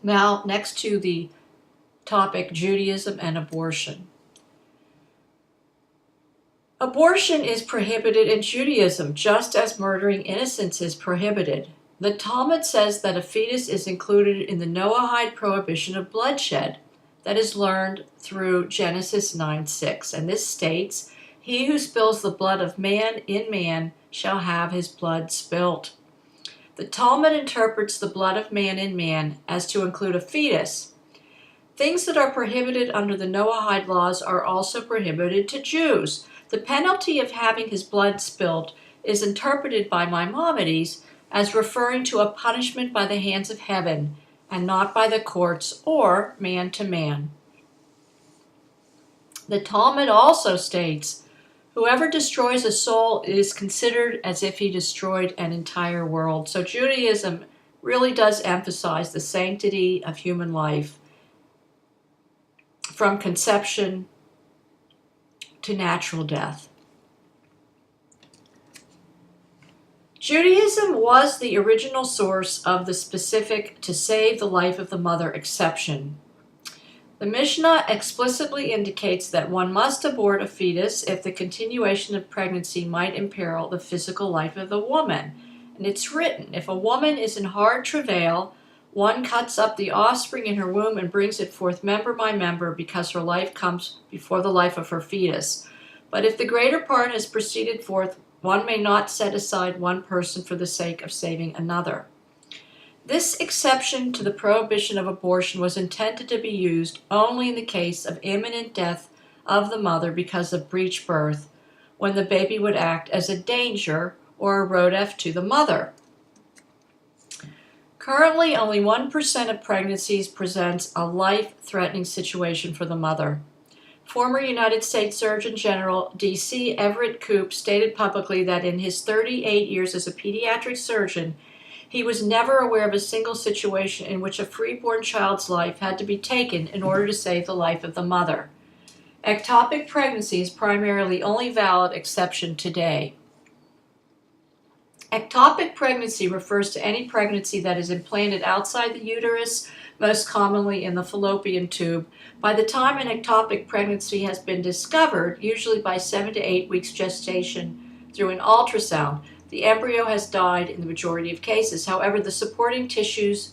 Now, next to the topic, Judaism and abortion. Abortion is prohibited in Judaism, just as murdering innocents is prohibited. The Talmud says that a fetus is included in the Noahide prohibition of bloodshed that is learned through Genesis 9:6, and this states, "He who spills the blood of man in man shall have his blood spilt." The Talmud interprets the blood of man in man as to include a fetus. Things that are prohibited under the Noahide laws are also prohibited to Jews. The penalty of having his blood spilt is interpreted by Maimonides as referring to a punishment by the hands of heaven and not by the courts or man to man. The Talmud also states, "Whoever destroys a soul is considered as if he destroyed an entire world." So Judaism really does emphasize the sanctity of human life from conception to natural death. Judaism was the original source of the specific "to save the life of the mother" exception. The Mishnah explicitly indicates that one must abort a fetus if the continuation of pregnancy might imperil the physical life of the woman. And it's written, "If a woman is in hard travail, one cuts up the offspring in her womb and brings it forth member by member, because her life comes before the life of her fetus. But if the greater part has proceeded forth, one may not set aside one person for the sake of saving another." This exception to the prohibition of abortion was intended to be used only in the case of imminent death of the mother because of breech birth, when the baby would act as a danger or a rodef to the mother. Currently, only 1% of pregnancies presents a life-threatening situation for the mother. Former United States Surgeon General D.C. Everett Koop stated publicly that in his 38 years as a pediatric surgeon, he was never aware of a single situation in which a freeborn child's life had to be taken in order to save the life of the mother. Ectopic pregnancy is primarily only valid exception today. Ectopic pregnancy refers to any pregnancy that is implanted outside the uterus, most commonly in the fallopian tube. By the time an ectopic pregnancy has been discovered, usually by 7 to 8 weeks gestation through an ultrasound, the embryo has died in the majority of cases. However, the supporting tissues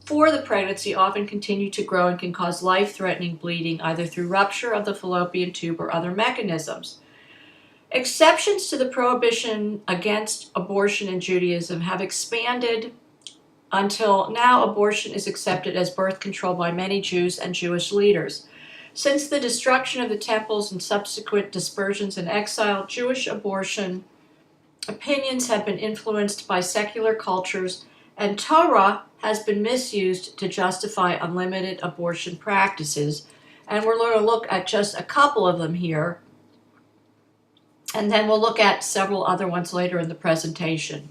for the pregnancy often continue to grow and can cause life-threatening bleeding, either through rupture of the fallopian tube or other mechanisms. Exceptions to the prohibition against abortion in Judaism have expanded until now. Abortion is accepted as birth control by many Jews and Jewish leaders. Since the destruction of the temples and subsequent dispersions and exile, Jewish abortion opinions have been influenced by secular cultures, and Torah has been misused to justify unlimited abortion practices. And we're going to look at just a couple of them here, and then we'll look at several other ones later in the presentation.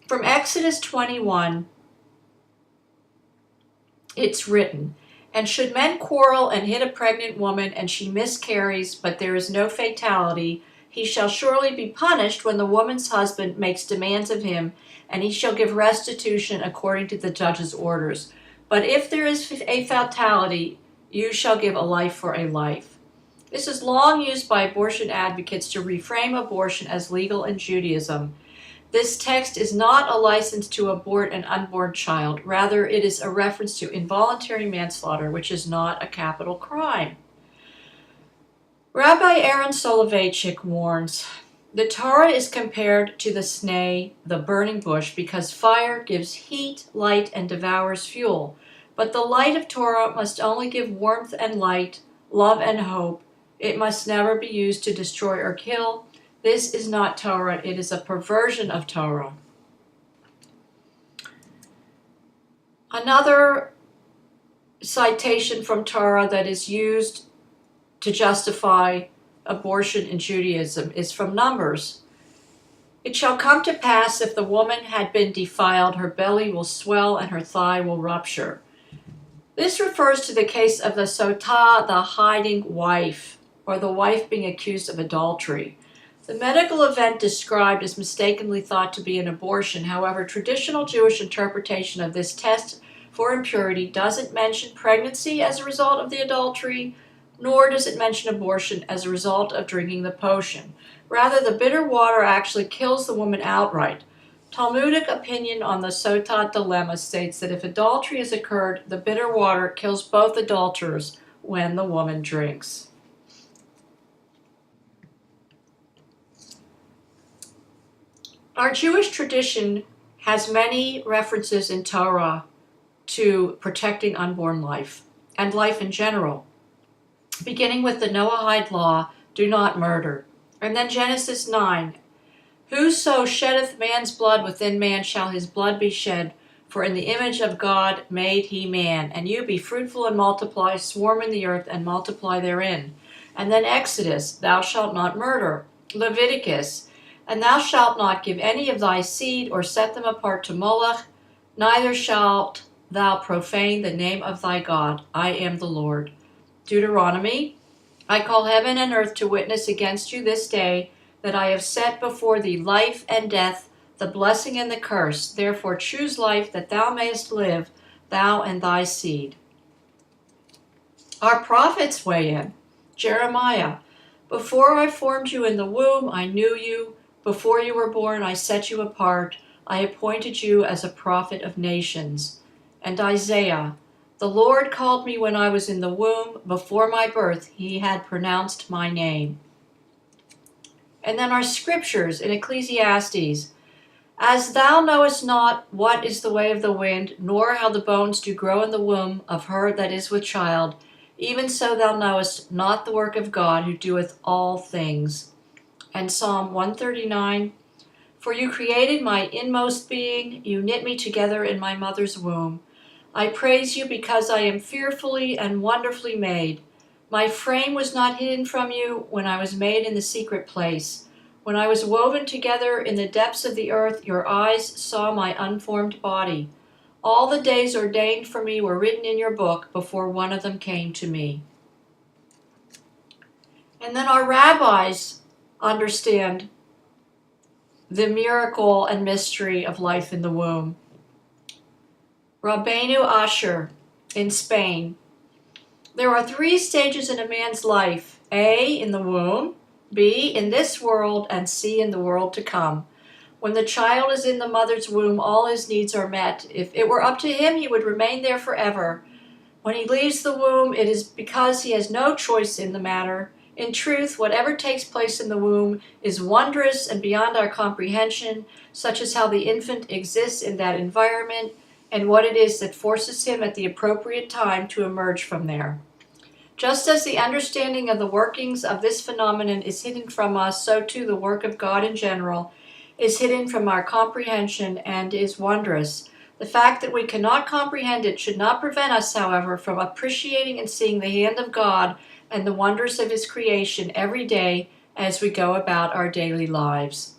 From Exodus 21, it's written, "And should men quarrel and hit a pregnant woman, and she miscarries, but there is no fatality, he shall surely be punished when the woman's husband makes demands of him, and he shall give restitution according to the judge's orders. But if there is a fatality, you shall give a life for a life." This is long used by abortion advocates to reframe abortion as legal in Judaism. This text is not a license to abort an unborn child. Rather, it is a reference to involuntary manslaughter, which is not a capital crime. Rabbi Aaron Soloveitchik warns, "The Torah is compared to the sneh, the burning bush, because fire gives heat, light, and devours fuel. But the light of Torah must only give warmth and light, love and hope. It must never be used to destroy or kill. This is not Torah, it is a perversion of Torah." Another citation from Torah that is used to justify abortion in Judaism is from Numbers. "It shall come to pass, if the woman had been defiled, her belly will swell and her thigh will rupture." This refers to the case of the sotah, the hiding wife, or the wife being accused of adultery. The medical event described is mistakenly thought to be an abortion. However, traditional Jewish interpretation of this text for impurity doesn't mention pregnancy as a result of the adultery, nor does it mention abortion as a result of drinking the potion. Rather, the bitter water actually kills the woman outright. Talmudic opinion on the Sotat dilemma states that if adultery has occurred, the bitter water kills both adulterers when the woman drinks. Our Jewish tradition has many references in Torah to protecting unborn life and life in general, beginning with the Noahide law, do not murder. And then Genesis 9, whoso sheddeth man's blood within man shall his blood be shed, for in the image of God made he man. And you be fruitful and multiply, swarm in the earth and multiply therein. And then Exodus, thou shalt not murder. Leviticus, and thou shalt not give any of thy seed or set them apart to Moloch, neither shalt thou profane the name of thy God. I am the Lord. Deuteronomy, I call heaven and earth to witness against you this day that I have set before thee life and death, the blessing and the curse. Therefore choose life that thou mayest live, thou and thy seed. Our prophets weigh in. Jeremiah, before I formed you in the womb, I knew you. Before you were born, I set you apart. I appointed you as a prophet of nations. And Isaiah, the Lord called me when I was in the womb. Before my birth, he had pronounced my name. And then our scriptures in Ecclesiastes. As thou knowest not what is the way of the wind, nor how the bones do grow in the womb of her that is with child, even so thou knowest not the work of God who doeth all things. And Psalm 139, for you created my inmost being, you knit me together in my mother's womb. I praise you because I am fearfully and wonderfully made. My frame was not hidden from you when I was made in the secret place. When I was woven together in the depths of the earth, your eyes saw my unformed body. All the days ordained for me were written in your book before one of them came to me. And then our rabbis understand the miracle and mystery of life in the womb. Rabbeinu Asher in Spain. There are 3 stages in a man's life: A, in the womb, B, in this world, and C, in the world to come. When the child is in the mother's womb, all his needs are met. If it were up to him, he would remain there forever. When he leaves the womb, it is because he has no choice in the matter. In truth, whatever takes place in the womb is wondrous and beyond our comprehension, such as how the infant exists in that environment and what it is that forces him at the appropriate time to emerge from there. Just as the understanding of the workings of this phenomenon is hidden from us, so too the work of God in general is hidden from our comprehension and is wondrous. The fact that we cannot comprehend it should not prevent us, however, from appreciating and seeing the hand of God and the wonders of his creation every day as we go about our daily lives.